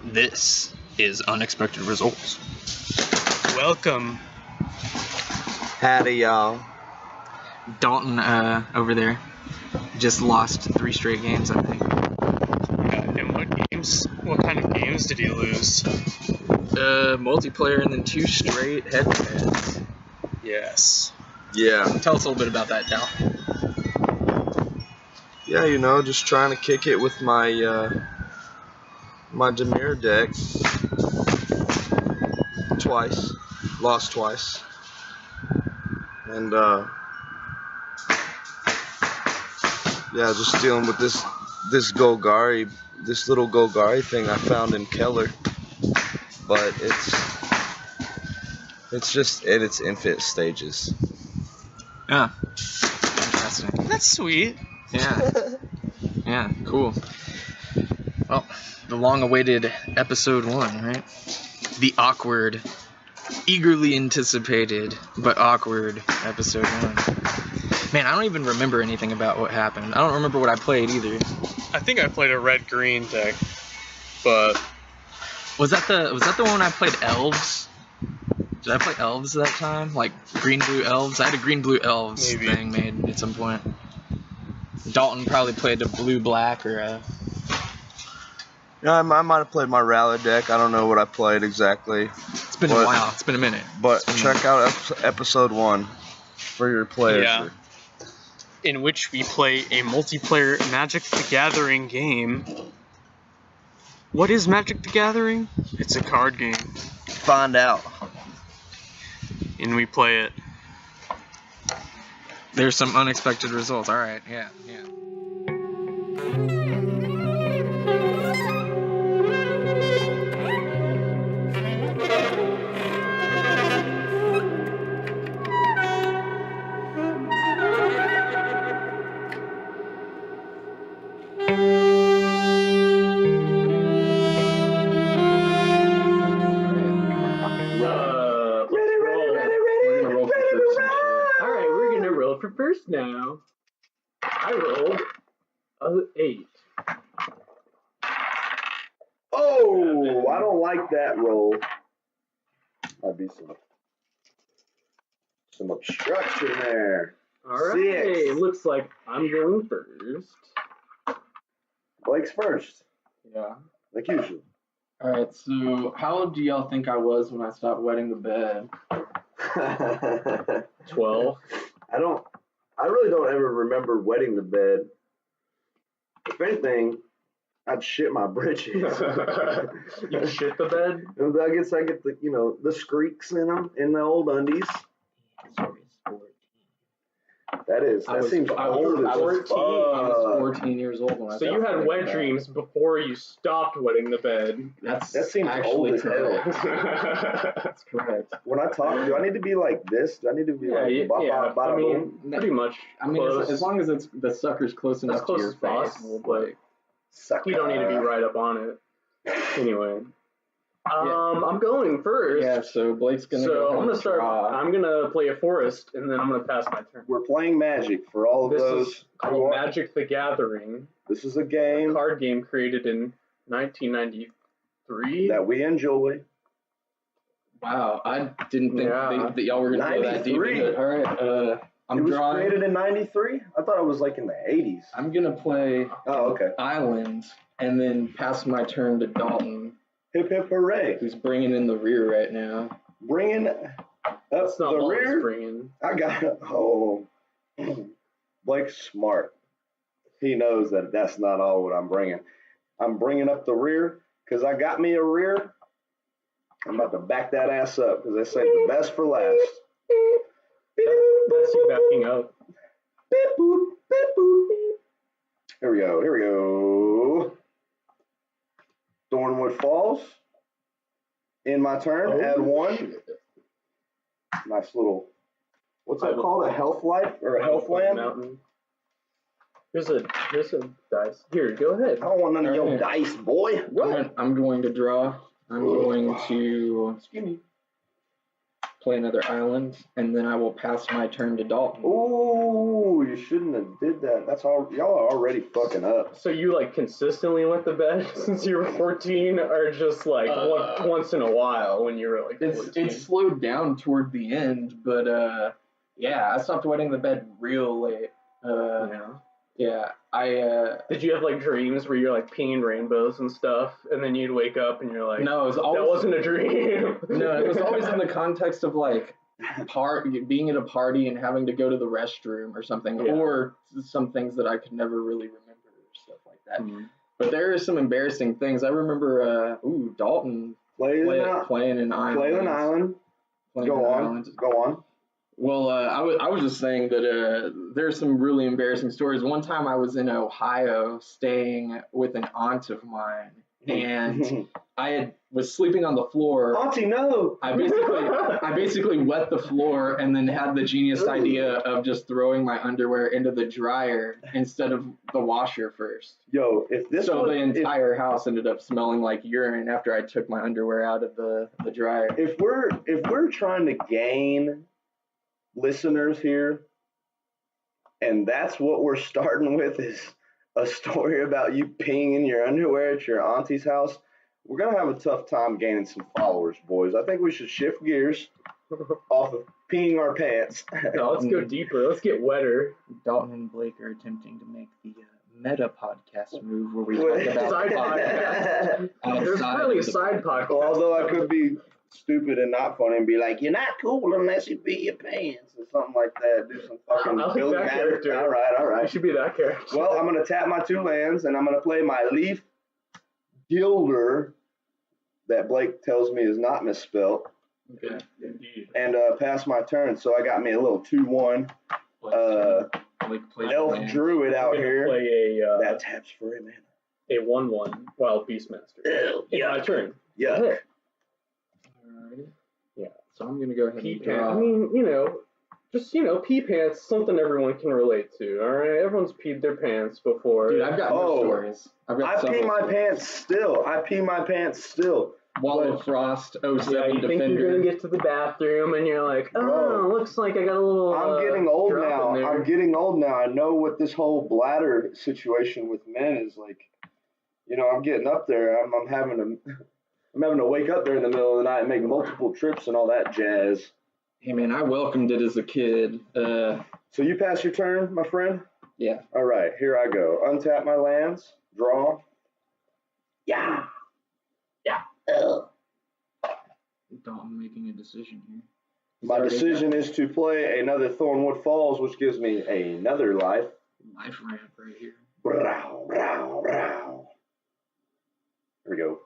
This is Unexpected Results. Welcome. Howdy, y'all. Dalton over there just lost 3 straight games, I think. Yeah, and what games? What kind of games did he lose? Multiplayer and then 2 straight head-to-heads. Yes. Yeah. Tell us a little bit about that, Dalton. Yeah, you know, just trying to kick it with my my Demir deck. Twice. Lost twice. And yeah, just dealing with this Golgari, this little Golgari thing I found in Keller. But it's just in its infant stages. Yeah. Interesting. That's sweet. Yeah. Yeah, cool. Well, the long-awaited episode 1, right? The awkward, eagerly anticipated, but awkward episode 1. Man, I don't even remember anything about what happened. I don't remember what I played either. I think I played a red-green deck, but Was that the one I played elves? Did I play elves that time? Like green-blue elves? I had a green-blue elves Maybe. thing made at some point. Dalton probably played a blue-black or a... Yeah, I might have played my rally deck. I don't know what I played exactly. It's been a while. It's been a minute. But check out episode 1 for your pleasure. yeah. In which we play a multiplayer Magic the Gathering game. What is Magic the Gathering? It's a card game. Find out. And we play it. There's some unexpected results. All right. Yeah. For first now, I rolled an 8. Oh, I don't like that roll. Might be some obstruction there. All right, 6. looks like I'm going first. Blake's first, Yeah. like usual. All right, so how old do y'all think I was when I stopped wetting the bed? 12. I really don't ever remember wetting the bed. If anything, I'd shit my britches. You shit the bed? And I guess I get the, the squeaks in them, in the old undies. That seems old as 14. fuck. I was 14 years old when I So stopped you had wetting wet the bed. dreams before you stopped wetting the bed. That seems actually old as hell. correct. That's correct. When I talk, do I need to be like this? Do I need to be like bop, bop, I mean, boom? pretty much. I mean, close. as long as it's the sucker's close enough close to your as face. possible, but Sucker. you don't need to be right up on it. Anyway, I'm going first. Yeah, so Blake's gonna go So ahead I'm gonna and start. draw. I'm gonna play a forest, and then I'm gonna pass my turn. We're playing Magic for all of This those. is called Magic the Gathering, This is a a game card game created in 1993. that we enjoy. Wow, I didn't think Yeah. that y'all were gonna go that deep 93. into it. All right, I'm It was drawing. created in '93. I thought it was like in the '80s. I'm gonna play Oh, okay. Island and then pass my turn to Dalton, Hip hip hooray! who's bringing in the rear right now. Bringing up That's not the what it's rear. bringing. I got it. Oh, Blake's smart. He knows that that's not all what I'm bringing. I'm bringing up the rear because I got me a rear. I'm about to back that ass up because they say the best for last. That's you backing up. Beep, boop, beep, boop, beep. Here we go. Here we go. Thornwood Falls. In my turn, add 1. Nice little. What's that called? A health life or a health land? Mountain. Here's a dice. Here, go ahead. I don't want none of your dice, boy. I'm going to draw. I'm going to Excuse me. play another island, and then I will pass my turn to Dalton. Ooh, you shouldn't have did that. That's all. Y'all are already fucking up. So you like consistently went to bed since you were 14, or just like once in a while when you were like 14? It's slowed down toward the end, but yeah, I stopped wetting the bed real late. Yeah, Did you have like dreams where you're like peeing rainbows and stuff, and then you'd wake up and you're like, no, it was always, that wasn't a dream. No, it was always in the context of like being at a party and having to go to the restroom or something, or some things that I could never really remember or stuff like that. Mm-hmm. But there are some embarrassing things. I remember, Dalton playing an island. Go on. Well, I was just saying that there's some really embarrassing stories. One time I was in Ohio staying with an aunt of mine, and was sleeping on the floor. Auntie, no! I basically wet the floor and then had the genius idea of just throwing my underwear into the dryer instead of the washer first. Yo, the entire house ended up smelling like urine after I took my underwear out of the dryer. If we're trying to gain listeners here, and that's what we're starting with is a story about you peeing in your underwear at your auntie's house, we're gonna have a tough time gaining some followers, boys. I think we should shift gears off of peeing our pants. No, let's go deeper. Let's get wetter. Dalton and Blake are attempting to make the meta podcast move where we talk about side podcast. There's really a side podcast. Well, although I could be stupid and not funny and be like, you're not cool unless you pee your pants or something like that. Do some fucking build character. All right. You should be that character. Well, I'm gonna tap my 2 lands and I'm gonna play my Leaf Gilder that Blake tells me is not misspelled. Okay, indeed. And pass my turn. So I got me a little 2/1 elf druid out here. Play that taps for a mana. A 1/1 wild beastmaster. Yeah, my turn. Yeah. Alrighty. Yeah. So I'm gonna go ahead and draw. I mean, pee pants, something everyone can relate to. All right, everyone's peed their pants before. Dude, I've got more stories. I pee my pants still. Wall of Frost 07 you Defender. think you're gonna get to the bathroom and you're like, looks like I got a little. I'm getting old now. I know what this whole bladder situation with men is like. I'm getting up there. I'm having to wake up there in the middle of the night and make multiple trips and all that jazz. Hey man, I welcomed it as a kid. So you pass your turn, my friend? Yeah. All right, here I go. Untap my lands. Draw. Yeah. Dalton making a decision here. My decision is to play another Thornwood Falls, which gives me another life. Life ramp right here. Brow, brow, brow. Here we go.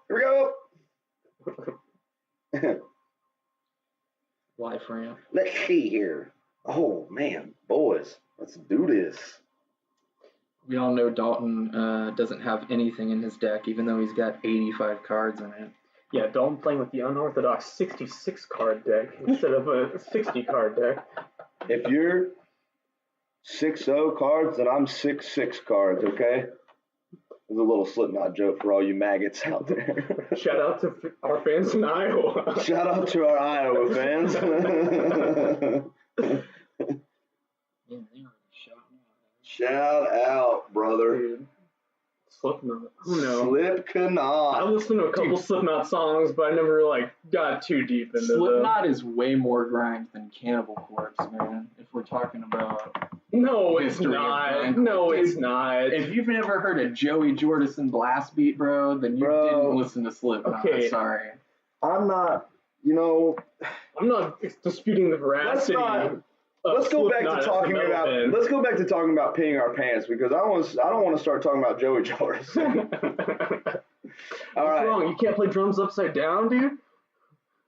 Life ramp. Let's see here. Oh man, boys, let's do this. We all know Dalton doesn't have anything in his deck, even though he's got 85 cards in it. Yeah, Dalton playing with the unorthodox 66 card deck instead of a 60 card deck. If you're 6-0 cards, then I'm 6-6 cards, okay? There's a little Slipknot joke for all you maggots out there. Shout out to our fans in Iowa. Shout out to our Iowa fans. Shout out, brother. Dude. Slipknot. No. Slipknot. I listened to a couple Slipknot songs, but I never got too deep into Slipknot is way more grind than Cannibal Corpse, man. If we're talking about no, it's not. No, it's not. If you've never heard a Joey Jordison blast beat, bro, then you didn't listen to Slipknot. Okay. Sorry. I'm not. I'm not disputing the veracity. Let's go back to talking about peeing our pants because I don't want to start talking about Joey Jordison. All right. What's wrong? You can't play drums upside down, dude?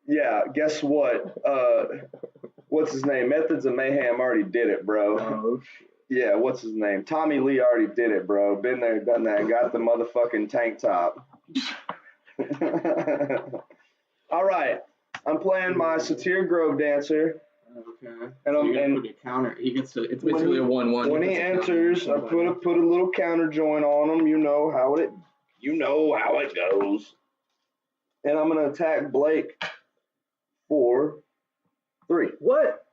Yeah. Guess what? What's his name? Methods of Mayhem already did it, bro. Oh shit. Yeah. What's his name? Tommy Lee already did it, bro. Been there, done that. Got the motherfucking tank top. All right. I'm playing my Satyr Grove Dancer. Okay. And put a counter. He gets to. It's basically a 1/1. When he enters, I put a little counter joint on him. You know how it goes. And I'm gonna attack Blake for 3. What?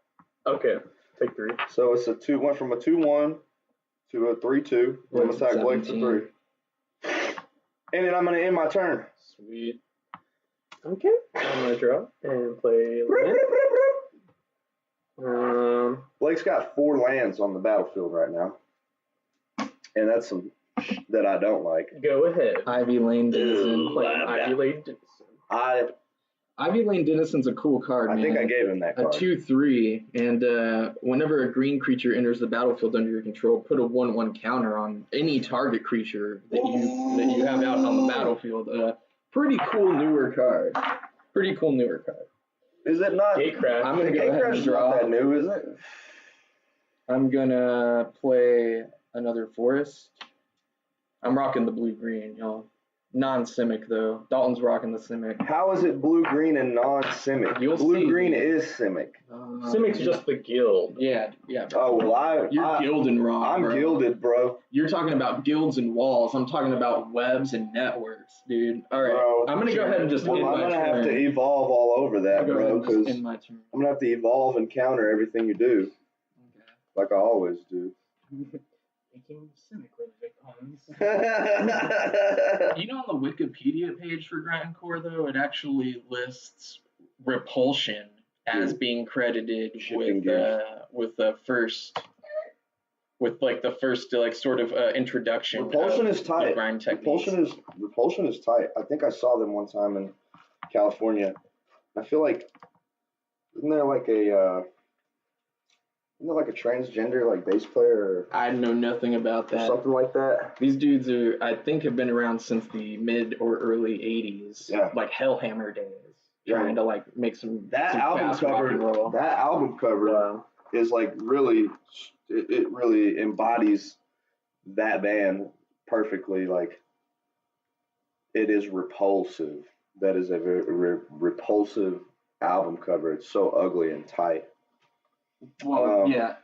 Okay, take 3. So it's went from a 2-1 to a 3-2. I'm gonna attack Blake for 3. And then I'm gonna end my turn. Sweet. Okay, I'm gonna draw and play land. Blake's got 4 lands on the battlefield right now, and that's some that I don't like. Go ahead. Ivy Lane Denizen. Play Ivy Lane Denizen. Ivy Lane Denizen's a cool card, man. I think I gave him that A card. 2/3, and whenever a green creature enters the battlefield under your control, put a 1/1 counter on any target creature that you have out on the battlefield. Pretty cool newer card. Is it not? Gatecraft. I'm gonna go ahead and Gatecraft's draw. not that new, is it? I'm gonna play another forest. I'm rocking the blue-green, y'all. Non-Simic though. Dalton's rocking the Simic. How is it blue-green and non-Simic? You'll Blue-green see. is Simic. Simic's just the guild. Yeah, bro. Oh, well, You're gilded wrong, I'm bro. gilded, bro. You're talking about guilds and walls. I'm talking about webs and networks, dude. All right, Bro, I'm gonna go ahead and just Well, end I'm my going to turn. have to evolve all over that, I'm gonna go ahead bro, and just because end my turn. I'm going to have to evolve and counter everything you do, like I always do. Making Simic with victims. You know, on the Wikipedia page for Grindcore, though, it actually lists Repulsion as being credited Shifting with the first, like sort of introduction. Repulsion of is tight. the grind techniques. Repulsion is tight. I think I saw them one time in California. I feel like isn't there like a transgender like bass player I know nothing about or that. something like that? These dudes are, I think, have been around since the mid or early '80s, Yeah. like Hellhammer days, trying to like make some That some album fast rock and roll. cover. That album cover is like really. It really embodies that band perfectly. Like it is repulsive. That is a very repulsive album cover. It's so ugly and tight. Well, yeah,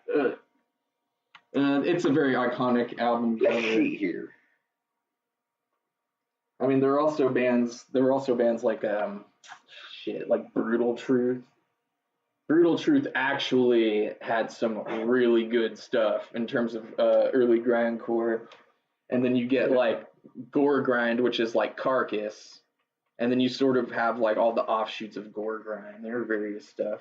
it's a very iconic album Let's cover. see here. I mean, there were also bands like like Brutal Truth. Brutal Truth actually had some really good stuff in terms of early grindcore, and then you get like Gore Grind, which is like Carcass, and then you sort of have like all the offshoots of Gore Grind. There are various stuff.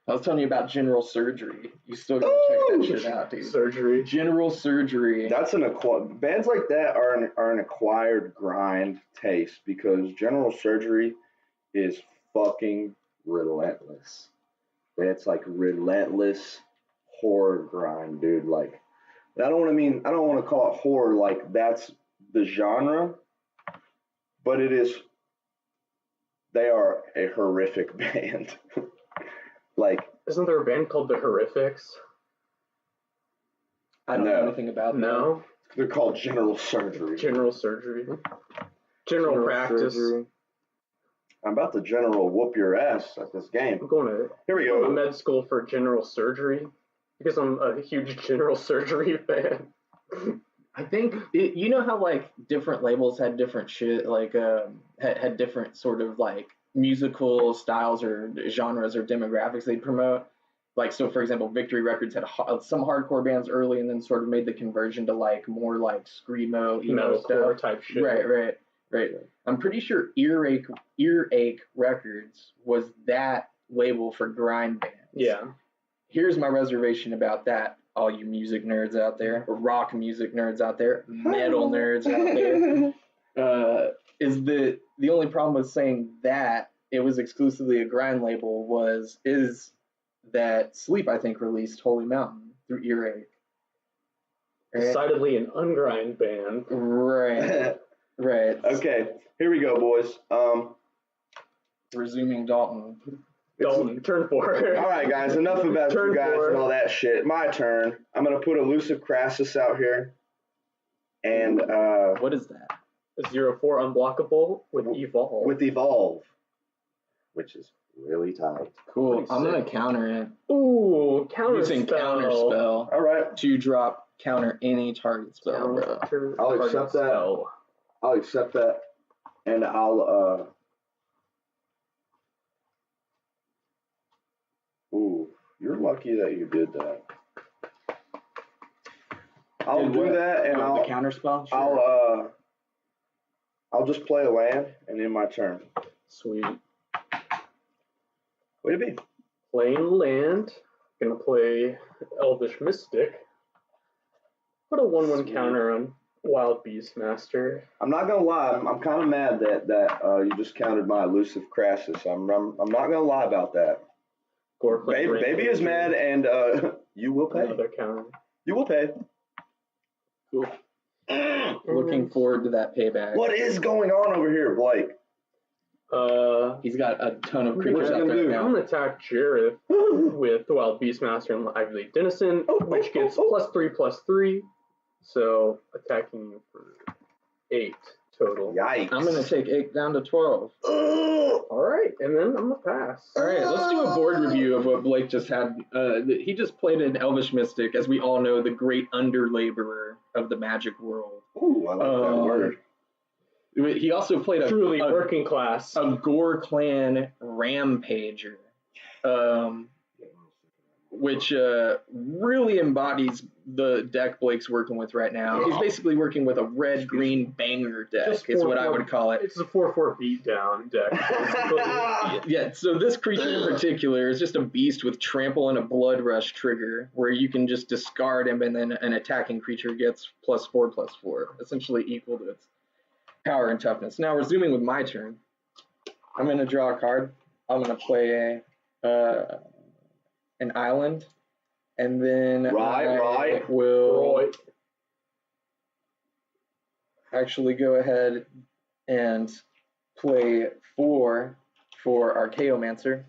I was telling you about General Surgery. You still gotta check that shit out, dude. Surgery. General Surgery. That's bands like that are an acquired grind taste because General Surgery is fucking relentless. It's like relentless horror grind, dude. Like I don't want to call it horror like that's the genre, but it is. They are a horrific band. Like, isn't there a band called the Horrifics? I don't know anything about that. No. They're called General Surgery. General Surgery. General Practice. Surgery. I'm about to general whoop your ass at this game. I'm going to Here we go to go. med school for general surgery because I'm a huge general surgery fan. I think you know how like different labels had different shit, like had different sort of like musical styles or genres or demographics they'd promote. Like, so for example, Victory Records had some hardcore bands early, and then sort of made the conversion to like more like screamo, emo Metalcore stuff. type shit. Right. I'm pretty sure Earache Records was that label for grind bands. Yeah. Here's my reservation about that, all you music nerds out there, or rock music nerds out there, metal nerds out there, is that the only problem with saying that it was exclusively a grind label is that Sleep, I think, released Holy Mountain through Earache. Right? Decidedly an ungrind band. Right. Okay, here we go, boys. Resuming Dalton. Dalton, turn 4. All right, guys, enough about Turn you guys 4. and all that shit. My turn. I'm going to put Elusive Crassus out here. And What is that? A 0/4 unblockable with Evolve. with Evolve, which is really tight. Cool. Pretty I'm going sick. to counter it. Ooh, counter Using spell. counter spell All right, to drop counter any target spell, bro. Counter I'll target accept that. spell. I'll accept that. And I'll Ooh, you're lucky that you did that. I'll do that, and the counter spell. Sure. I'll just play a land and end my turn. Sweet. Way to be. Playing land. Gonna play Elvish Mystic. Put a 1/1 counter on Wild Beastmaster. I'm not gonna lie. I'm kind of mad that you just countered my elusive Crassus. I'm not gonna lie about that. Baby is mad, and you will pay. Another counter. You will pay. Cool. Looking forward to that payback. What is going on over here, Blake? He's got a ton of creatures What out you there gonna do? now. I'm gonna attack Jareth with Wild Beastmaster and Ivy Leaf Denizen, which gets +3/+3. So attacking you for 8 total. Yikes. I'm gonna take 8 down to 12. Alright, and then I'm gonna pass. Alright, let's do a board review of what Blake just had. He just played an Elvish Mystic, as we all know, the great under-laborer of the Magic world. Ooh, I like that word. He also played a Truly working class. a Gore Clan Rampager, which really embodies the deck Blake's working with right now. He's basically working with a red-green banger deck, Just is what 4/4 I would call it. It's a 4/4 beatdown deck. Yeah, so this creature in particular is just a beast with trample and a blood rush trigger, where you can just discard him and then an attacking creature gets +4/+4, essentially equal to its power and toughness. Now, resuming with my turn, I'm going to draw a card. I'm going to play an island, and then I will actually go ahead and play 4 for Archaeomancer.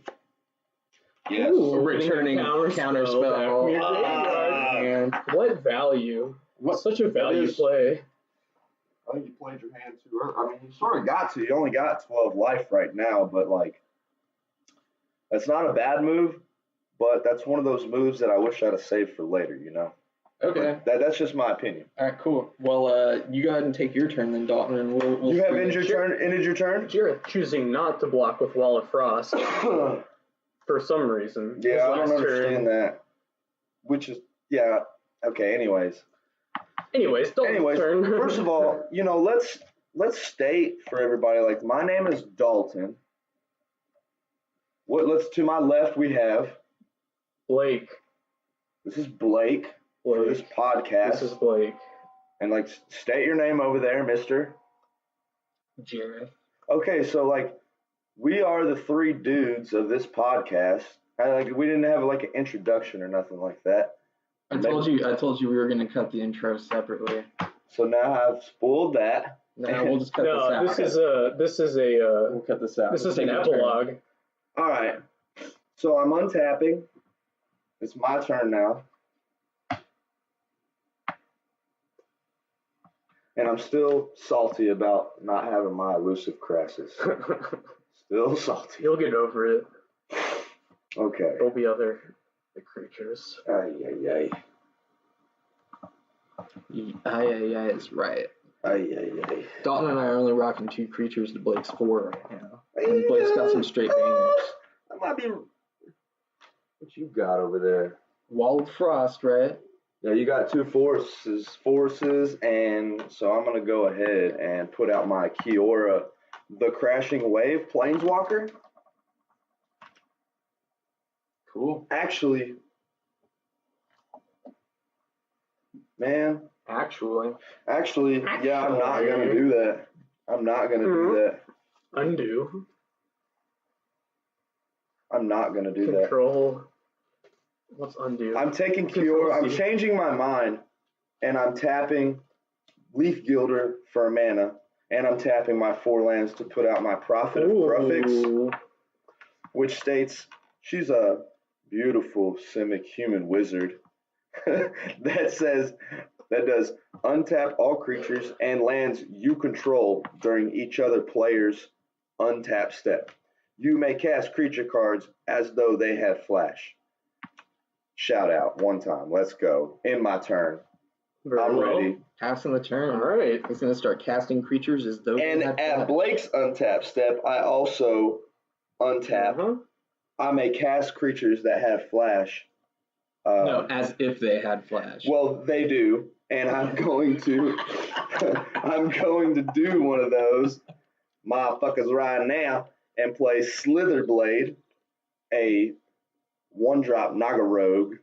Yes. Ooh, Returning counter spell. And what value? What's such a value play? I think you played your hand too early. I mean, you sort of got to. You only got 12 life right now, but like, that's not a bad move. But that's one of those moves that I wish I'd have saved for later. You know. Okay. That's just my opinion. All right. Cool. Well, you go ahead and take your turn then, Dalton, and we'll you have ended your turn. Jareth choosing not to block with Wall of Frost for some reason. Yeah, I don't understand that. Which is okay. Anyways, Dalton's turn. First of all, let's state for everybody, like, my name is Dalton. To my left we have Blake. This is Blake. For this podcast. This is Blake. And like, state your name over there, Mister Jareth. Okay, so like, we are the 3 dudes of this podcast. We didn't have like an introduction or nothing like that. I told you we were gonna cut the intro separately. So now I've spoiled that. No, we'll just cut this out. We'll cut this out. This is an epilogue. All right. So I'm untapping. It's my turn now. And I'm still salty about not having my elusive Crassus. Still salty. You'll get over it. Okay. There'll be other creatures. Ay. Ay is right. Ay. Dalton and I are only rocking 2 creatures to Blake's 4 right now. And Blake's got some straight bangers. That might be. What you got over there? Wall of Frost, right? Yeah, you got 2 forces, and so I'm gonna go ahead and put out my Kiora, the Crashing Wave Planeswalker. Cool. Actually, yeah, I'm not gonna do that. I'm not gonna do that. Undo. I'm not gonna do Control. What's undo? I'm taking Kiora. I'm changing my mind, and I'm tapping Leaf Gilder for a mana, and I'm tapping my 4 lands to put out my Prophet of Prefix, which states she's a beautiful Simic human wizard that does untap all creatures and lands you control during each other player's untap step. You may cast creature cards as though they have flash. Shout out one time. Let's go. In my turn. I'm ready. Passing the turn. All right. He's going to start casting creatures as though And at Blake's untap step, I also untap I may cast creatures that have flash. No, as if they had flash. Well, they do, and I'm going to do one of those motherfuckers right now and play Slitherblade, a 1-drop Naga Rogue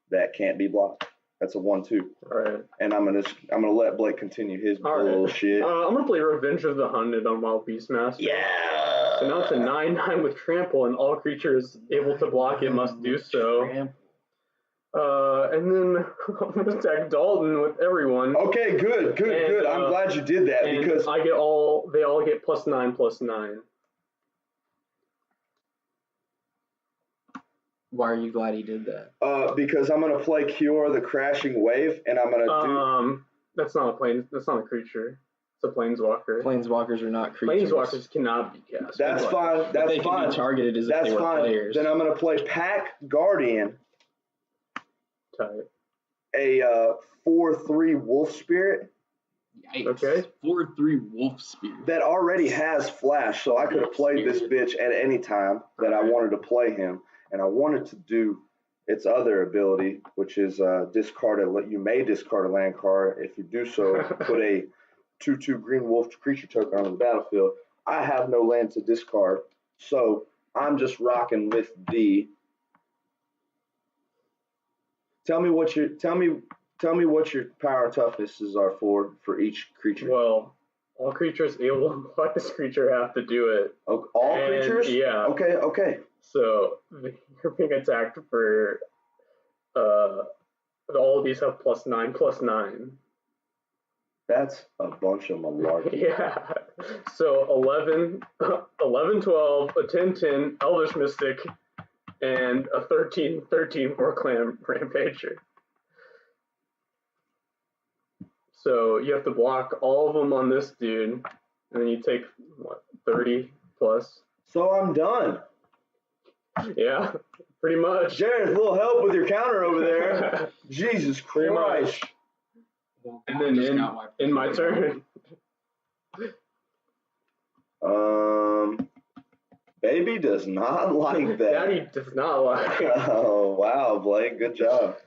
that can't be blocked. That's a 1/2. All right. And I'm gonna let Blake continue his All right. bullshit. I'm gonna play Revenge of the Hunted on Wild Beastmaster. Yeah. So now it's a 9/9 with trample, and all creatures able to block it must do so. And then I'm gonna attack Dalton with everyone. Okay, good. I'm glad you did that And because they all get +9/+9. Why are you glad he did that? because I'm gonna play Cure the Crashing Wave, and I'm gonna That's not a creature. It's a planeswalker. Planeswalkers are not creatures. Planeswalkers cannot be cast. That's fine. But That's they fine. can be targeted as if That's they were fine. players. Then I'm gonna play Pack Guardian, Tight. a 4/3 Wolf Spirit Yikes. Okay. 4/3 Wolf Spirit. that already has Flash, so I could have played this bitch at any time that I wanted to play him, and I wanted to do its other ability, which is you may discard a land card. If you do so, put a 2/2 green wolf creature token on the battlefield. I have no land to discard, so I'm just rocking with the. Tell me what your power and toughnesses are for each creature. Well, all creatures able to block this creature have to do it. All And, creatures? yeah. Okay. So you're being attacked for all of these have +9/+9. That's a bunch of malarkey. Yeah. So 11, 12, a 10/10 Elvish Mystic, and a 13/13 Warclam Rampager. So you have to block all of them on this dude, and then you take, 30 plus? So I'm done. Yeah, pretty much. Jared, a little help with your counter over there. Jesus Pretty Christ. much. And then in my turn. Baby does not like that. Daddy does not like it. Oh, wow, Blake, good job.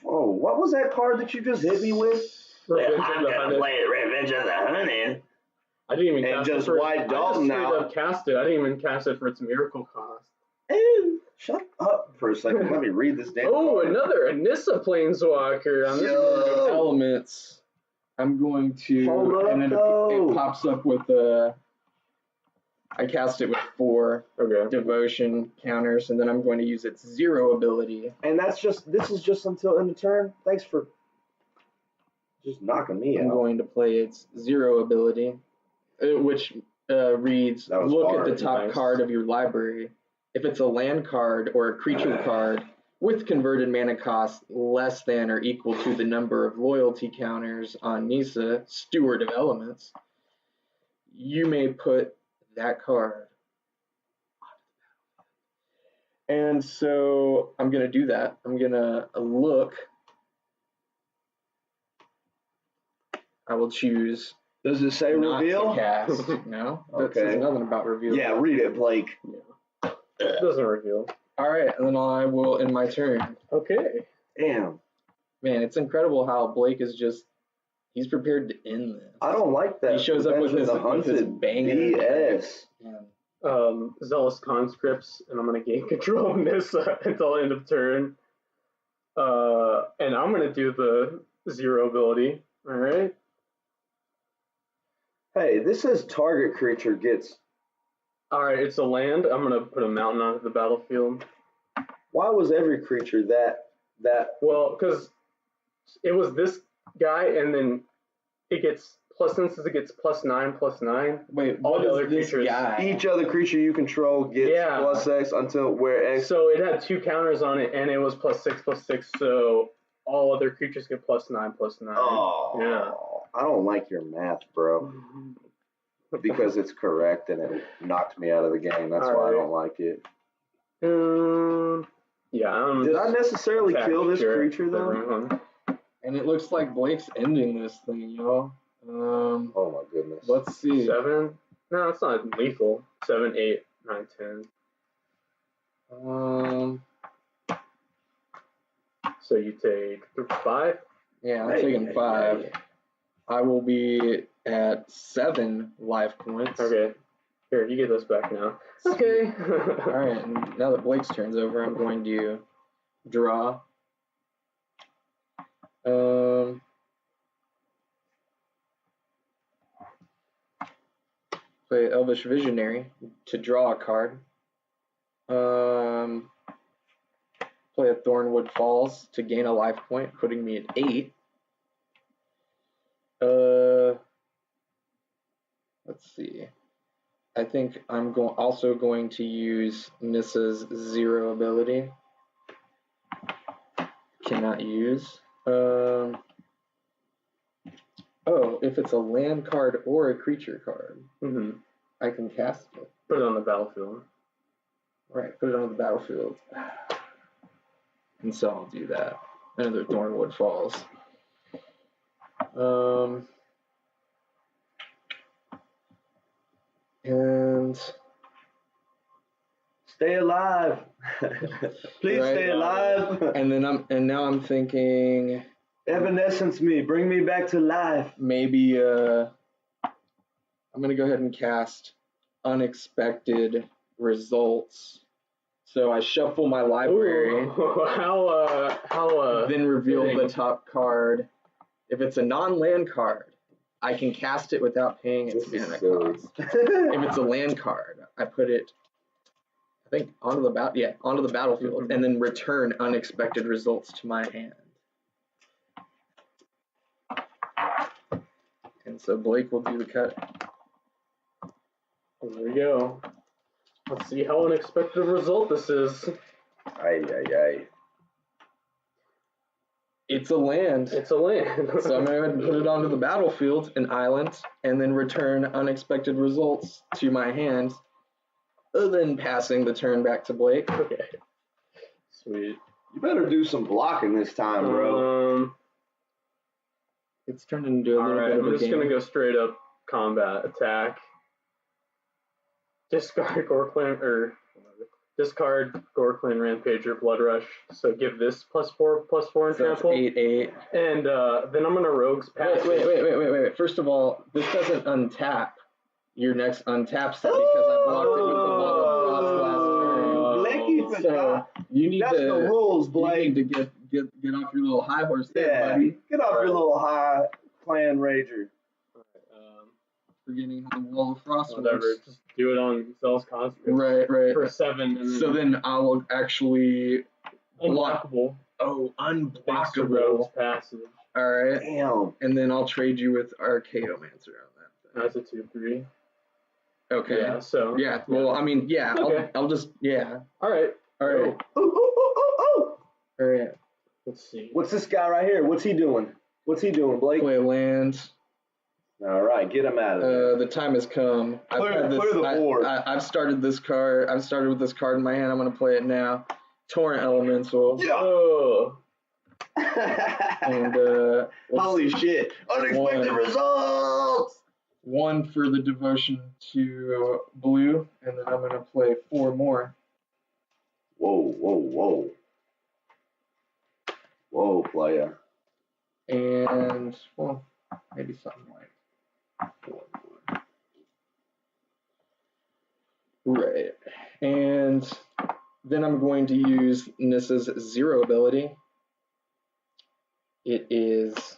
Oh, what was that card that you just hit me with? I'm gonna play Revenge of the Hunted. I didn't even And cast just it for wipe Dalton I just straight up cast it. I didn't even cast it for its miracle cost. Ew, shut up for a second. Let me read this damn Oh, card. another Anissa Planeswalker. On this Yo. Elements. I'm going to. Hold up, and though. it pops up with I cast it with 4 Okay. devotion counters, and then I'm going to use its 0 ability. And this is just until end of turn. Thanks for just knocking me I'm out. going to play its 0 ability, which reads, That was look at hard. the top Nice. card of your library. If it's a land card or a creature card with converted mana cost less than or equal to the number of loyalty counters on Nissa, Steward of Elements, you may put that card. And so I'm going to do that. I'm going to look. I will choose Does it say not reveal? to cast. No, that Okay. says nothing about reveal. Yeah, read it, Blake. It doesn't reveal. All right, and then I will end my turn. Okay. Damn. Man, it's incredible how Blake is he's prepared to end this. I don't like that. He shows up with Revenge his, of the with his Hunted banger. BS. Man. Zealous Conscripts, and I'm gonna gain control of Nissa until end of turn. And I'm gonna do the 0 ability. All right. Hey, this says target creature gets. All right. It's a land. I'm gonna put a mountain onto the battlefield. Why was every creature that? Well, because it was this guy, and then it gets since it gets +9/+9. Wait, All what the is other this creatures. guy? Each other creature you control gets Yeah. +X until where X. So it had 2 counters on it, and it was +6/+6. So all other creatures get +9/+9. Oh, Yeah. I don't like your math, bro. Because it's correct and it knocked me out of the game. That's why I don't like it. Yeah. Did I necessarily kill this creature though? Everyone. And it looks like Blake's ending this thing, y'all. Oh my goodness. Let's see. 7? No, it's not lethal. 7, 8, 9, 10. So you take 5? Yeah, I'm taking 5. I will be at 7 life points. Okay. Here, you get those back now. Okay. Alright, and now that Blake's turn's over, I'm going to draw. Play Elvish Visionary to draw a card. Play a Thornwood Falls to gain a life point, putting me at 8. Let's see. I think I'm also going to use Nissa's 0 ability. Cannot use. Oh, if it's a land card or a creature card, I can cast it. Put it on the battlefield. Right, put it on the battlefield. And so I'll do that. Another Thornwood Falls. And Stay alive. Please Right. stay alive. and now I'm thinking Evanescence me. Bring me back to life. maybe I'm gonna go ahead and cast Unexpected Results. So I shuffle my library, Ooh, how then reveal fitting. the top card. If it's a non-land card, I can cast it without paying its This is mana silly. cost. If it's a land card, I put it, I think, onto the battlefield, and then return Unexpected Results to my hand. And so Blake will do the cut. There we go. Let's see how unexpected a result this is. Ay. It's a land. It's a land. So I'm going to put it onto the battlefield, an island, and then return Unexpected Results to my hand, then passing the turn back to Blake. Okay. Sweet. You better do some blocking this time, bro. It's turned into a little Alright, bit of I'm a just game. gonna go straight up combat attack. Discard Gorklan Rampager Blood Rush. So give this +4/+4 and So that's trample. 8/8. And then I'm gonna Rogue's Pass. Wait. First of all, this doesn't untap your next untap set because I blocked it with the Wall of Frost last turn. Blakey So you need That's to the rules, Blake. you need to get off your little high horse there, Yeah, buddy. get off your little high clan rager. Forgetting how the Wall of Frost Whatever, works. just do it on Zell's Conscript. Right. For 7. And So then I will actually block. unblockable. Oh, Thanks to unblockable. Rogue's Passage. All right, Damn. and then I'll trade you with Archaeomancer on that. That's a 2/3. Okay. Yeah, so. Yeah. Well, I mean, yeah. Okay. I'll just yeah. Alright. All right. Ooh. All right. Let's see. What's this guy right here? What's he doing? Blake? Play land. All right, get him out of there. The time has come. Clear the board. I've started this card. I've started with this card in my hand. I'm going to play it now. Torrent Elemental. Yeah. Oh. And Holy shit! Unexpected One. results. 1 for the devotion to blue, and then I'm going to play 4 more. Whoa, player. And well, maybe something like 4 more. Right. And then I'm going to use Nissa's 0 ability. It is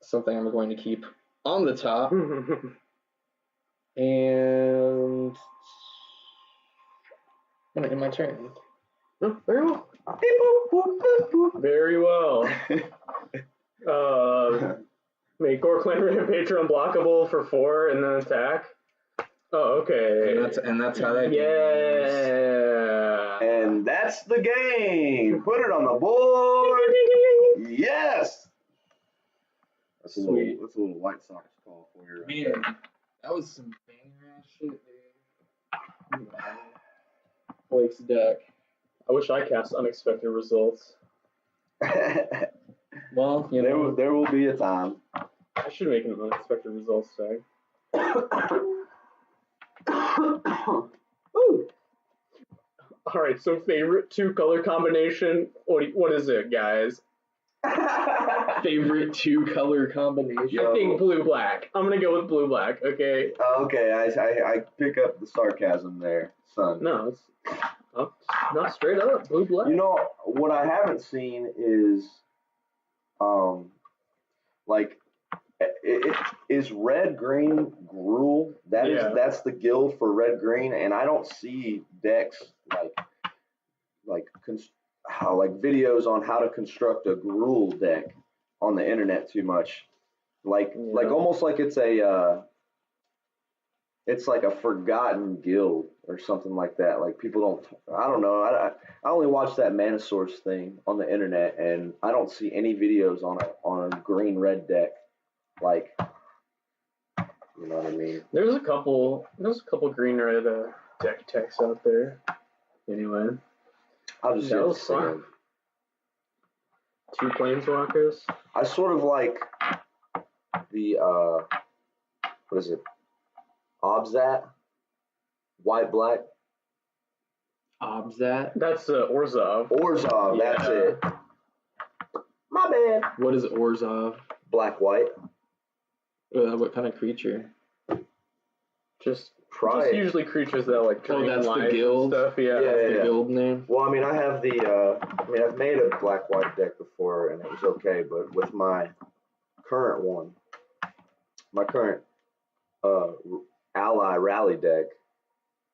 something I'm going to keep on the top. And I'm going to end my turn. Very well. Very well. Make Gorklan Rampager unblockable for 4 and then attack. Oh, okay. And that's how that Yeah. And that's the game. Put it on the board. Yes. That's a little White Sox call for you. Right Man, that was some banger ass shit, dude. Blake's deck. I wish I cast unexpected results. there. Well, you know, there will be a time. I should make an unexpected results tag. Ooh. All right, so favorite 2-color combination. What is it, guys? Favorite 2-color combination? I think blue-black. I'm gonna go with blue-black. Okay. Okay, I pick up the sarcasm there, son. No, it's not straight up blue-black. You know what I haven't seen is, like, it is red green gruel. That's the guild for red green, and I don't see decks like videos on how to construct a gruel deck on the internet too much. Like almost like it's like a forgotten guild or something like that. Like people don't, I don't know. I only watch that Mana Source thing on the internet, and I don't see any videos on a green red deck. Like, you know what I mean? There's a couple green red deck techs out there. Anyway, I'll just that say was fun. 2 planeswalkers. I sort of like the what is it? Obzat, white black. Obzat? That's Orzhov. Orzhov, Yeah. that's it. My bad. What is Orzhov? Black white. What kind of creature? Just Pride. usually creatures that like drain that's the life guild? and stuff. Yeah. Yeah. The guild name? Well, I mean, I have I've made a black white deck before, and it was okay. But with my current one, my current ally rally deck,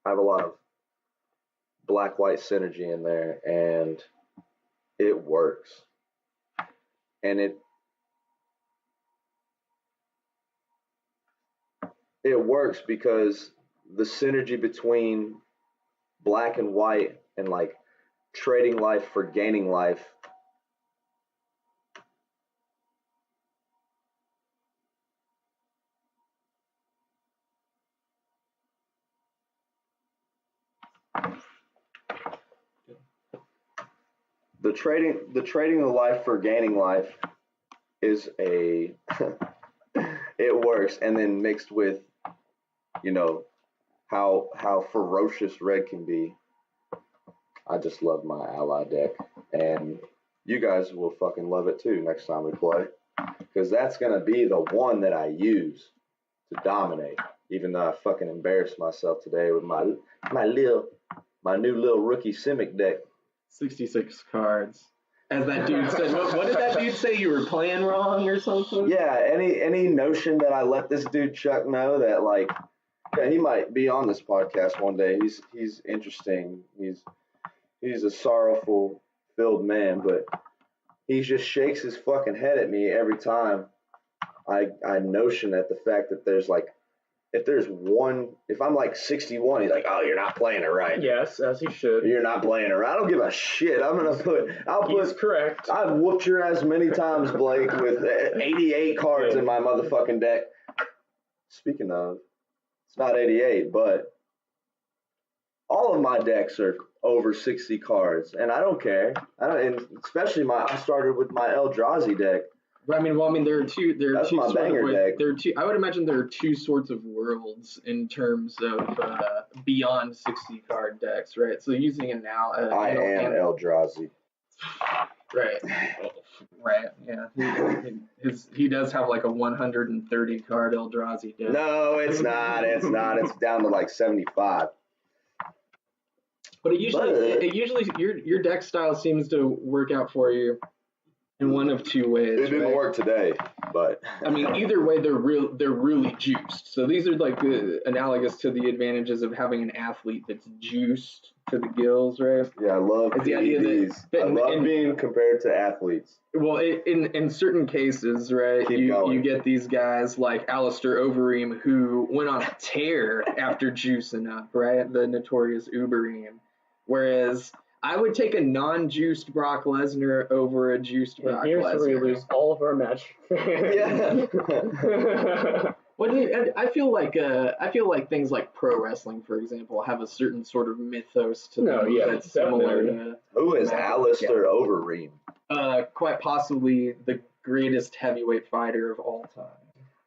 I have a lot of black white synergy in there, and it works. And it works because the synergy between black and white and like trading life for gaining life the trading the life for gaining life is a it works. And then mixed with, you know, how ferocious red can be. I just love my ally deck, and you guys will fucking love it too next time we play, because that's gonna be the one that I use to dominate. Even though I fucking embarrassed myself today with my new little rookie Simic deck. 66 cards. As that dude said, what did that dude say? You were playing wrong or something? Yeah, any notion that I let this dude Chuck know that, like, yeah, he might be on this podcast one day. He's interesting. He's a sorrowful filled man, but he just shakes his fucking head at me every time I notion at the fact that there's like, if I'm like 61, he's like, oh, you're not playing it right. Yes, as he should. You're not playing it right. I don't give a shit. He's correct. I've whooped your ass many times, Blake, with 88 cards in my motherfucking deck. Speaking of, it's not 88, but all of my decks are over 60 cards, and I don't care. And especially I started with my Eldrazi deck. But I mean, there are two. That's my banger deck. There are two. I would imagine there are two sorts of worlds in terms of beyond 60 card decks, right? So using it now. I am Eldrazi. Right. Right. Yeah. He does have like a 130 card Eldrazi deck. No, it's not. It's not. It's down to like 75. But it usually your deck style seems to work out for you in one of two ways. It didn't work today, but I mean, either way, they're really juiced. So these are like analogous to the advantages of having an athlete that's juiced to the gills, right? Yeah, I love the idea that I love being compared to athletes. Well, in certain cases, right, you get these guys like Alistair Overeem who went on a tear after juicing up, right? The notorious Ubereem. Whereas I would take a non-juiced Brock Lesnar over a juiced Brock Lesnar. Here's where we lose all of our Magic fans. Yeah. I feel like things like pro wrestling, for example, have a certain sort of mythos to them that's similar to. Who is Alistair Overeem? Quite possibly the greatest heavyweight fighter of all time.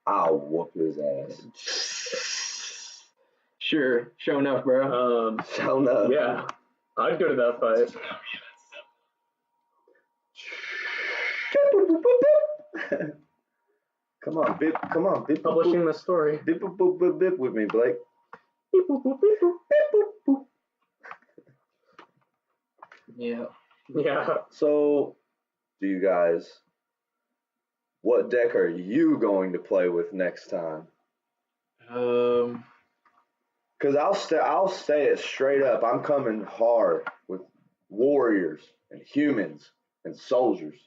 I'll whoop his ass. Sure enough, bro. Show enough. Yeah. I'd go to that fight. Come on, bip. Come on, bip. Publishing the story. Bip, bip, bip, bip, bip with me, Blake. Beep, boop, boop, beep, boop. Bip, boop, boop. Yeah. Yeah. So, do you guys? What deck are you going to play with next time? Because I'll say it straight up. I'm coming hard with warriors and humans and soldiers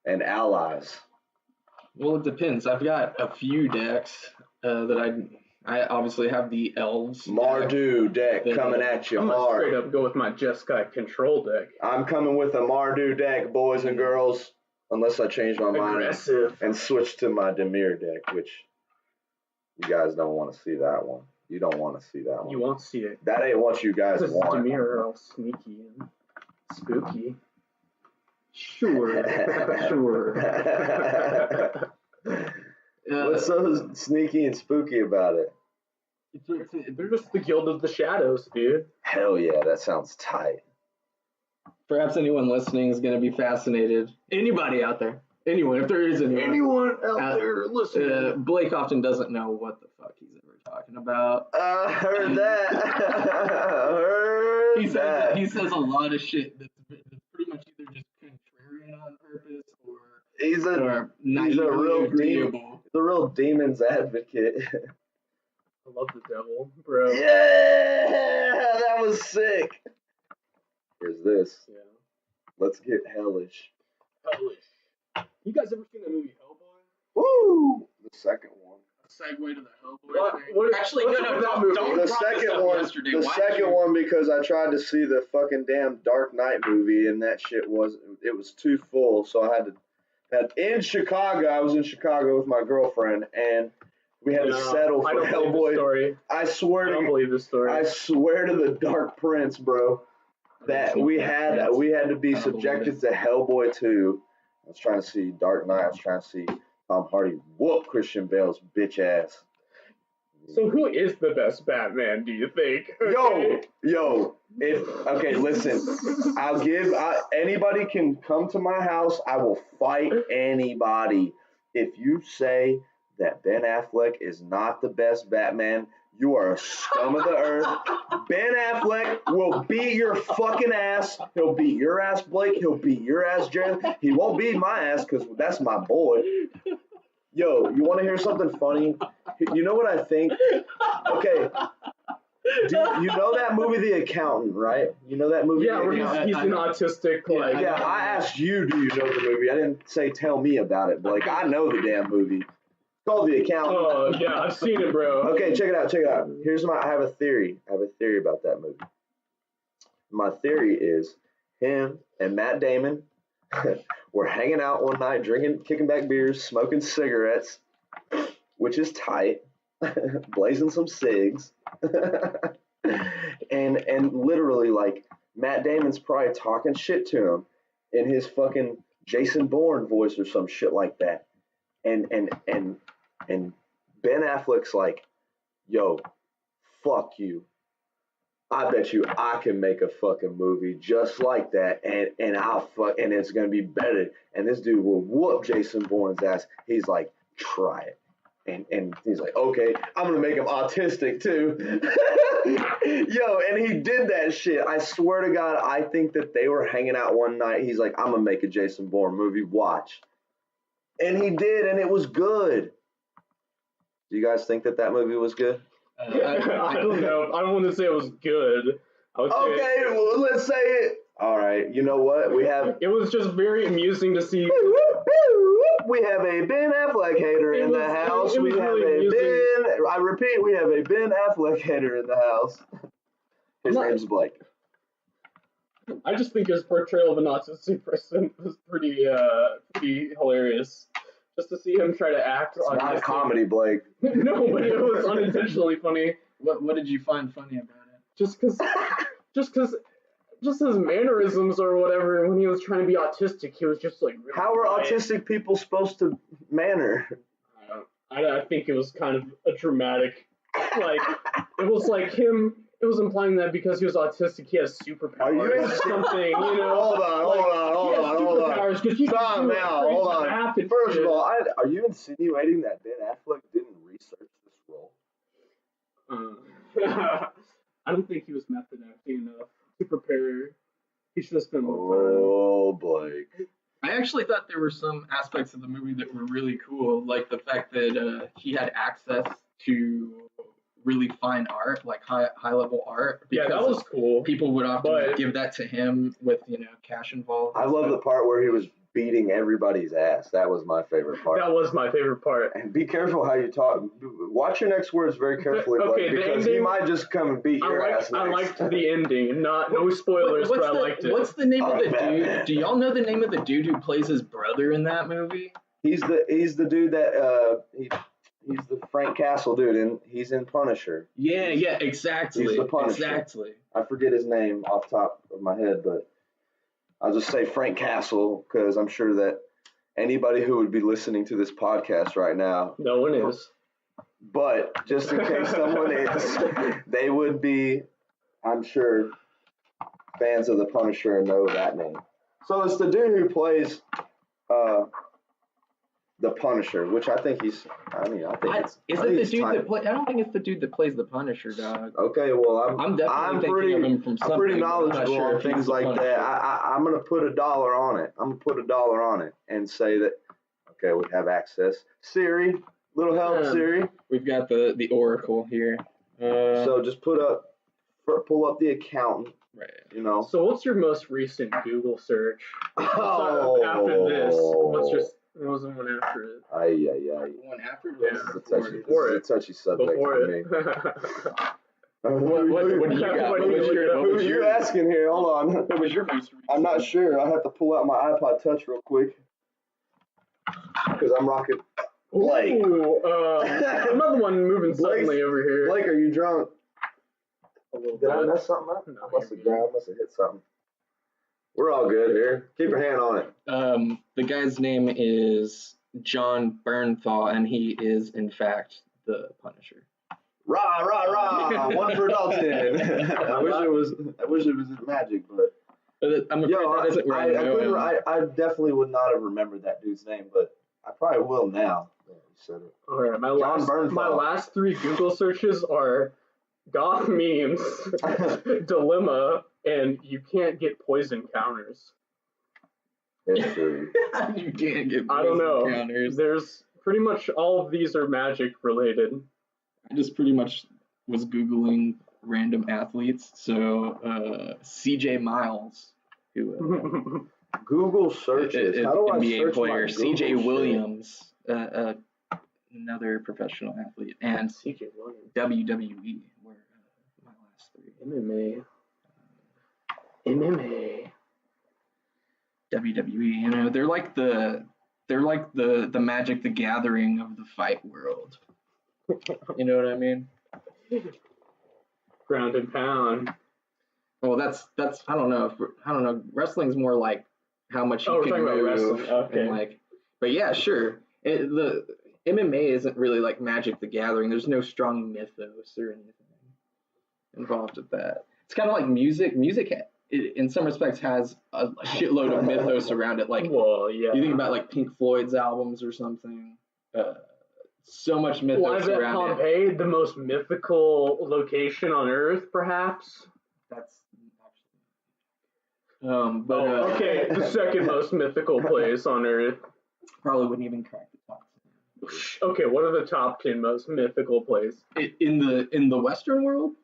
and allies. Well, it depends. I've got a few decks that I obviously have the elves. Mardu deck Then, coming at you I'm gonna straight hard. up go with my Jeskai control deck. I'm coming with a Mardu deck, boys and girls. Unless I change my mind Aggressive. and switch to my Demir deck, which you guys don't want to see that one. You don't want to see that one. You won't see it. That ain't what you guys Because want. Demir are all sneaky and spooky. Sure. Sure. What's so sneaky and spooky about it? They're just the Guild of the Shadows, dude. Hell yeah, that sounds tight. Perhaps anyone listening is going to be fascinated. Anybody out there. Anyone, if there is anyone. Anyone out there listening? Blake often doesn't know what the fuck he's ever talking about. I heard that. I heard that. He says a lot of shit that's pretty much either just contrarian on purpose or He's a naively real agreeable. the real demon's advocate. I love the devil, bro. Yeah, that was sick. Here's this. Yeah. Let's get hellish. Hellish. You guys ever seen the movie Hellboy? Woo! The second one. Segue to the Hellboy What, Actually, what's no, up with that don't- movie? don't- The brought this second up one. yesterday. The Why second did you- one because I tried to see the fucking damn Dark Knight movie and that shit was too full, so I had in Chicago. I was in Chicago with my girlfriend and we had to settle I for don't believe this Hellboy. story. I I swear don't to believe this story. I swear to the Dark Prince, bro, that we had to be subjected to Hellboy 2. I was trying to see Dark Knight. I was trying to see Tom Hardy whoop Christian Bale's bitch ass. So who is the best Batman, do you think? Listen, anybody can come to my house. I will fight anybody. If you say that Ben Affleck is not the best Batman, you are a scum of the earth. Ben Affleck will beat your fucking ass. He'll beat your ass, Blake. He'll beat your ass, Jared. He won't beat my ass because that's my boy. Yo, you want to hear something funny? You know what I think? Okay. You know that movie, The Accountant, right? You know that movie, Yeah, The where Accountant? he's an autistic, like... Yeah, I asked you, do you know the movie? I didn't say tell me about it, Blake. I know the damn movie. It's called The Accountant. Oh, yeah, I've seen it, bro. Okay, check it out. I have a theory. About that movie. My theory is him and Matt Damon were hanging out one night, drinking, kicking back beers, smoking cigarettes, which is tight, blazing some cigs. and literally, like, Matt Damon's probably talking shit to him in his fucking Jason Bourne voice or some shit like that. And Ben Affleck's like, yo, fuck you. I bet you I can make a fucking movie just like that, and it's gonna be better. And this dude will whoop Jason Bourne's ass. He's like, try it. And he's like, okay, I'm gonna make him autistic too. Yo, and he did that shit. I swear to God, I think that they were hanging out one night. He's like, I'm gonna make a Jason Bourne movie. Watch. And he did, and it was good. Do you guys think that movie was good? I don't know. I don't want to say it was good. I would say Okay, well, let's say it. All right, you know what? it was just very amusing to see. We have a Ben Affleck hater in the house. It was really amusing. I repeat, we have a Ben Affleck hater in the house. His name's Blake. I just think his portrayal of an autistic person was pretty hilarious. Just to see him try to act. It's not a comedy, Blake. No, but it was unintentionally funny. What did you find funny about it? Just his mannerisms or whatever. When he was trying to be autistic, he was just like. Really How are quiet. autistic people supposed to manner? I think it was kind of a dramatic. Like it was like him it was implying that because he was autistic, he has superpowers. Are you or something? You know. Hold on. Superpowers because he can Stop do now. crazy Hold on. math and First shit. of all, are you insinuating that Ben Affleck didn't research this role? I don't think he was method acting enough to prepare. He should have spent more time. Oh, Blake. I actually thought there were some aspects of the movie that were really cool, like the fact that he had access to really fine art, like high level art. Yeah, that was cool. People would often But- give that to him with cash involved. I love the part where he was beating everybody's ass. That was my favorite part. That was my favorite part. And be careful how you talk. Watch your next words very carefully, Okay, Blake, the because he ending- might just come and beat your ass I next. liked the ending. No spoilers, but I liked it. What's the name of the Batman. dude? Do y'all know the name of the dude who plays his brother in that movie? He's the dude that he's the Frank Castle dude, and he's in Punisher. Yeah, exactly. He's the Punisher. Exactly. I forget his name off the top of my head, but I'll just say Frank Castle because I'm sure that anybody who would be listening to this podcast right now, No one is. but just in case someone is, they would be, I'm sure, fans of the Punisher and know that name. So it's the dude who plays the Punisher, which I think he's. I think it's. Is I it think the he's dude time- that play? I don't think it's the dude that plays the Punisher, dog. Okay, well, I'm definitely thinking of him from something. I'm pretty but I'm not knowledgeable sure on if he's things the like Punisher. that. I'm gonna put $1 on it. I'm gonna put $1 on it and say that. Okay, we have access. Siri, little help, Siri. We've got the Oracle here. So just pull up the accountant. Right. You know. So what's your most recent Google search? Oh. After this, what was the one after it? Ay. One after Yeah. This is a before touchy, it? Before this is a touchy subject Before for me. it. What do you got? What What was your? What Who was are you your? asking here? Hold on. What was your most recent? I'm not sure. I have to pull out my iPod Touch real quick because I'm rocking. Blake. Ooh, I'm not the one moving suddenly over here. Blake, are you drunk? A little Did I bit. mess something up? No, I must have you're hit something. We're all good here. Keep your hand on it. The guy's name is John Bernthal, and he is in fact the Punisher. Rah, rah, rah. One for Dalton. I wish it was magic, but I'm afraid that isn't where I know him. I definitely would not have remembered that dude's name, but I probably will now. Yeah, you said it. All right, John Bernthal. my last 3 Google searches are goth memes, dilemma, and you can't get poison counters. History. You can't get. I don't know. Counters. There's pretty much all of these are magic related. I just pretty much was Googling random athletes. So CJ Miles, who Google searches. How do I NBA search player, my Google CJ shit? Williams, another professional athlete, and CJ Williams. WWE were my last 3. MMA. WWE, they're like the Magic the Gathering of the fight world. You know what I mean? Ground and pound. Well, that's I don't know. Wrestling's more like how much you Oh, we're can talking about move. wrestling. Okay. And but yeah, sure. The MMA isn't really like Magic the Gathering. There's no strong mythos or anything involved with that. It's kind of like music. Music, in some respects, has a shitload of mythos around it. Like, Well, yeah. you think about like Pink Floyd's albums or something. So much mythos Live at around it. Pompeii, the most mythical location on Earth, perhaps. That's but Okay, the second most mythical place on Earth. probably wouldn't even crack the top 10. Okay, what are the top 10 most mythical places? In the Western world.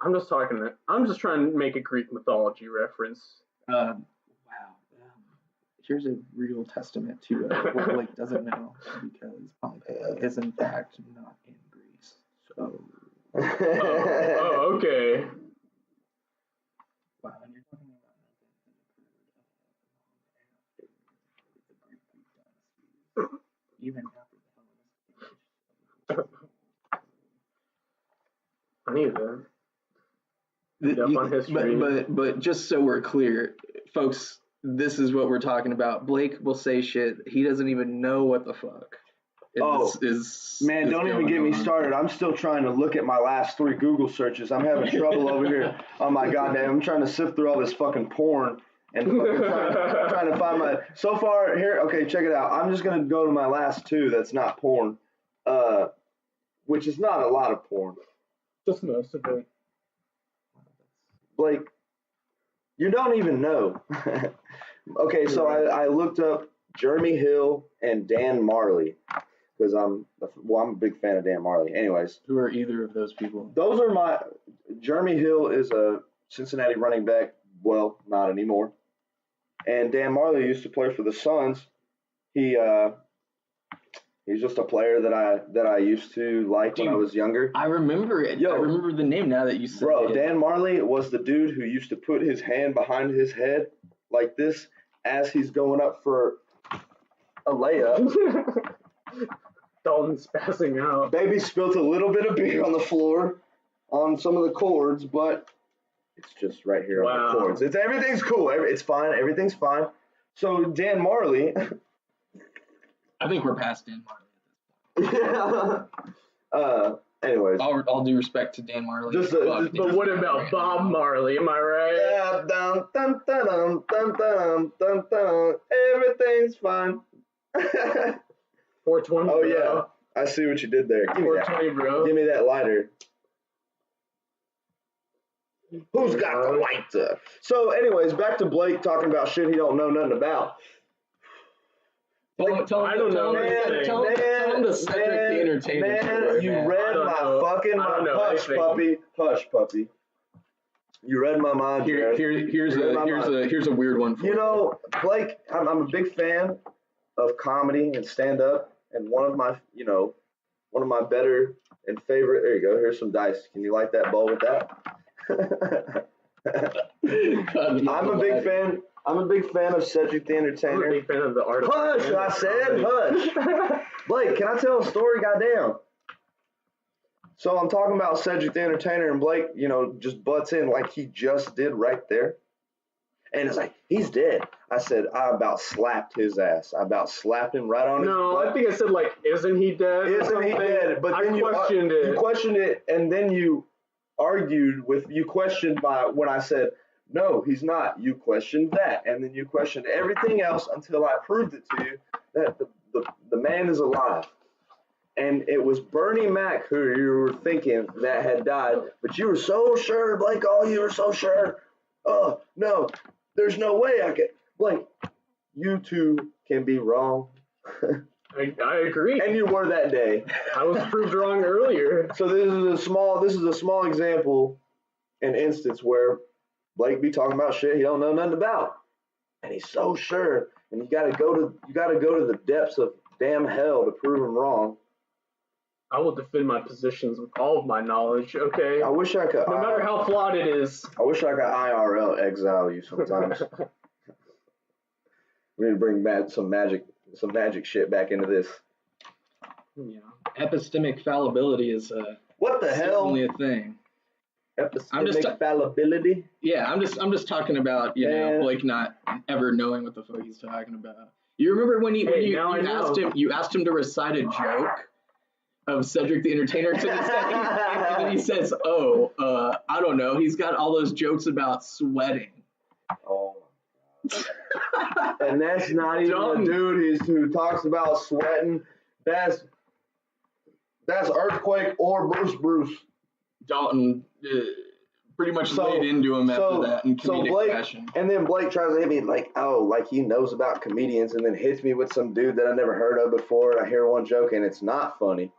I'm just trying to make a Greek mythology reference. Wow. Here's a real testament to what Blake doesn't know, because Pompeii is in fact not in Greece. So. Oh, okay. Wow, and you're talking about nothing that occurred long after the Greek dynasties, even after the Hellenistic age. I need to read up on history. But just so we're clear, folks, this is what we're talking about. Blake will say shit. He doesn't even know what the fuck. Man, don't even get me started. I'm still trying to look at my last 3 Google searches. I'm having trouble over here. Oh my goddamn! I'm trying to sift through all this fucking porn and fucking trying to find my. So far here, okay, check it out. I'm just gonna go to my last 2. That's not porn, which is not a lot of porn. Just most of it. Blake, you don't even know. Okay, so I looked up Jeremy Hill and Dan Marley because I'm a big fan of Dan Marley. Anyways, Who are either of those people? those are my. Jeremy Hill is a Cincinnati running back. Well, not anymore. And Dan Marley used to play for the Suns. He's just a player that I used to like when I was younger. I remember it. Yo. I remember the name now that you said Bro, it. Dan Marley was the dude who used to put his hand behind his head like this as he's going up for a layup. Dalton's passing out. Baby spilt a little bit of beer on the floor on some of the cords, but it's just right here on the cords. Everything's cool. It's fine. Everything's fine. So Dan Marley. I think we're past Dan Marley. Yeah. Anyways. All due respect to Dan Marley. But what about Bob Marley? Am I right? Yeah, dun, dun, dun, dun, dun, dun, dun, dun. Everything's fine. 420. Oh bro. yeah, I see what you did there. Give me 420, bro. Give me that lighter. Who's got the lighter? So, anyways, back to Blake talking about shit he don't know nothing about. Tell him the Cedric the Entertainer Man, story, you man. read my fucking mind. Hush, puppy. Hush, puppy. You read my mind, Jared. Here's a weird one for you. You know, Blake, I'm a big fan of comedy and stand up, and one of my better and favorite. There you go. Here's some dice. Can you light that bowl with that? I'm a big fan. I'm a big fan of Cedric the Entertainer. I'm a big fan of the art of Hush! I said hush. Blake, can I tell a story? Goddamn. So I'm talking about Cedric the Entertainer, and Blake, just butts in like he just did right there. And it's like, he's dead. I said, I about slapped his ass. I about slapped him right on his butt. I think I said, isn't he dead? Isn't he dead? But then I questioned it. You questioned it, and then you questioned when I said, no, he's not. You questioned that, and then you questioned everything else until I proved it to you that the man is alive. And it was Bernie Mac who you were thinking that had died, but you were so sure, Blake. Oh, you were so sure. Oh, no, there's no way I could. Blake, you too can be wrong. I agree. And you were that day. I was proved wrong earlier. So this is a small example, an instance where Blake be talking about shit he don't know nothing about, and he's so sure. And you gotta go to the depths of damn hell to prove him wrong. I will defend my positions with all of my knowledge. Okay. I wish I could. No matter how flawed it is. I wish I could IRL exile you sometimes. We need to bring some magic shit back into this. Yeah. Epistemic fallibility is what the hell? Only a thing. Epistemic fallibility. Yeah, I'm just talking about Blake not ever knowing what the fuck he's talking about. You remember when you asked him to recite a joke of Cedric the Entertainer, and then he says, I don't know. He's got all those jokes about sweating. Oh. And that's not even the dude who talks about sweating. That's Earthquake or Bruce. Dalton pretty much laid into him after that in comedic fashion. And then Blake tries to hit me like he knows about comedians, and then hits me with some dude that I never heard of before. And I hear one joke and it's not funny.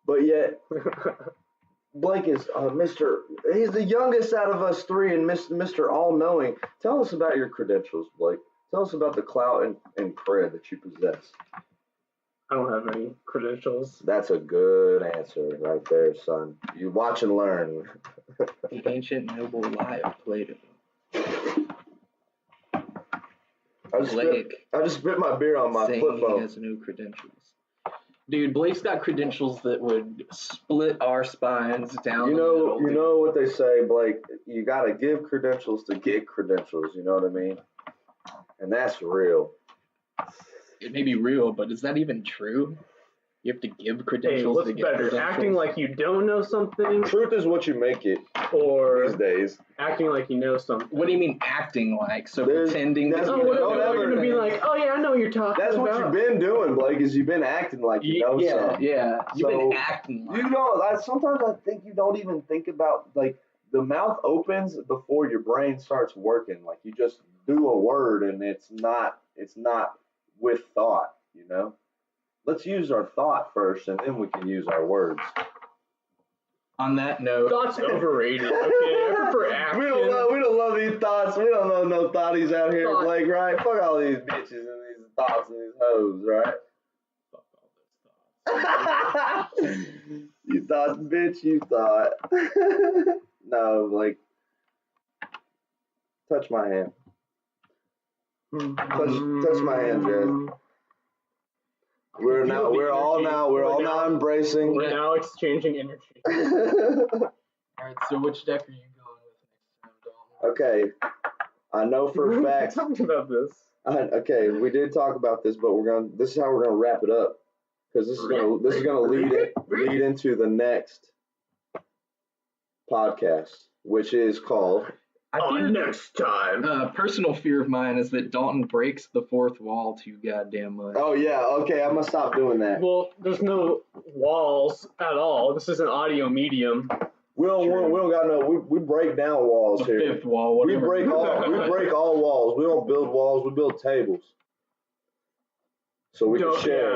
But yet, Blake is he's the youngest out of us three and Mr. All-Knowing. Tell us about your credentials, Blake. Tell us about the clout and cred that you possess. I don't have any credentials. That's a good answer right there, son. You watch and learn. The ancient noble lie of Plato. I just spit my beer on my flip phone. He has no credentials. Dude, Blake's got credentials that would split our spines down. You know what they say, Blake. You gotta give credentials to get credentials. You know what I mean? And that's real. it may be real, but is that even true? You have to give Hey, credentials what's to get better, credentials? acting like you don't know something, Truth is what you make it or these days. acting like you know something? What do you mean acting like? So There's- pretending that that's- you Oh, know whatever. You're gonna be like, oh yeah, I know what you're talking That's about. what you've been doing, Blake. Is you've been acting like you know something. Yeah. You've So, been acting like You don't. Sometimes I think you don't even think about like the mouth opens before your brain starts working. Like you just do a word and it's not with thought. You know. Let's use our thought first, and then we can use our words. On that note, Thought's overrated. Okay, I prefer action. We don't love these thoughts. We don't know no thoughties out here, Thought. Blake. Right? Fuck all these bitches and these thoughts and these hoes, right? You thought, bitch. You thought. No, like, touch my hand. Touch my hand, Jazz. We're all now embracing. We're now exchanging energy. alright, so which deck are you going with next time, Dalton? Okay, I know for a We fact. talked about this. Okay, we did talk about this, but this is how we're gonna wrap it up, because this is gonna lead into the next podcast, which is called. Next time. Personal fear of mine is that Dalton breaks the fourth wall too goddamn much. Oh yeah, okay, I'm gonna stop doing that. Well, there's no walls at all. This is an audio medium. We don't got no. We break down walls The here. fifth wall, We whatever. break all walls. We don't build walls. We build tables. So we can share.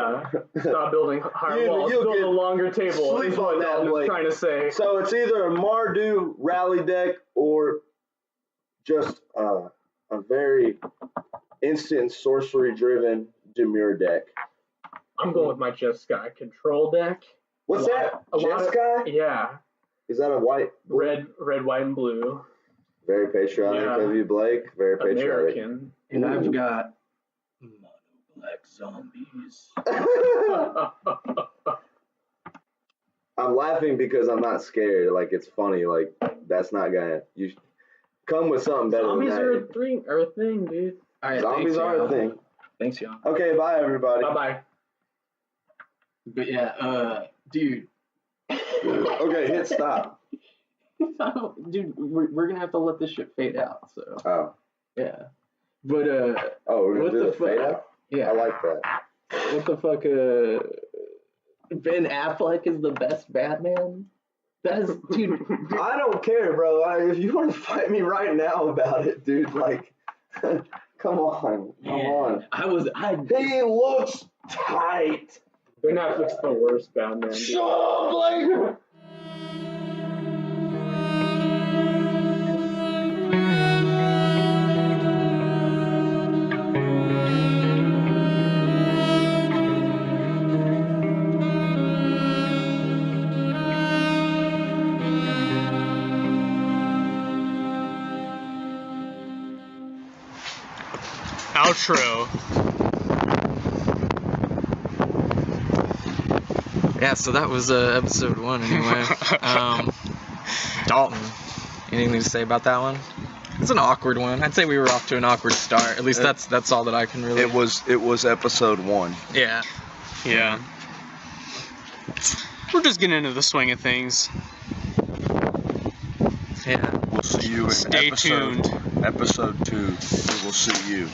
Yeah. Stop building higher walls. you'll Build get- a longer table. sleep Is what on that, Dalton is Blake. trying to say. So it's either a Mardu rally deck or just a very instant sorcery driven demure deck. I'm going with my Jeskai control deck. What's that? A lot of- Jeskai? Yeah. Is that a white? Red, white, and blue. Very patriotic Yeah. of you, Blake. Very patriotic. American. And I've got mono black zombies. I'm laughing because I'm not scared. Like it's funny. Like that's not gonna. You come with something better Zombies than are that. a thing, dude. Alright, Zombies are y'all. a thing. Thanks, y'all. Okay, bye everybody. Bye bye. But yeah, dude. Okay, hit stop. Dude, we're gonna have to let this shit fade out, so Oh. yeah. But Oh, we're gonna what do the the fade fuck? out? Yeah. I like that. What the fuck, Ben Affleck is the best Batman? That is, dude. I don't care, bro. If you want to fight me right now about it, dude, like, come on. He looks tight. Ben Affleck's the worst Batman. Dude. Shut up, Blake. Outro. Yeah, so that was episode 1 anyway. Dalton, anything to say about that one? It's an awkward one. I'd say we were off to an awkward start. At least that's all that I can really. It was episode 1. Yeah. Yeah. We're just getting into the swing of things. Yeah. We'll see you in Stay episode tuned. episode 2. We will see you.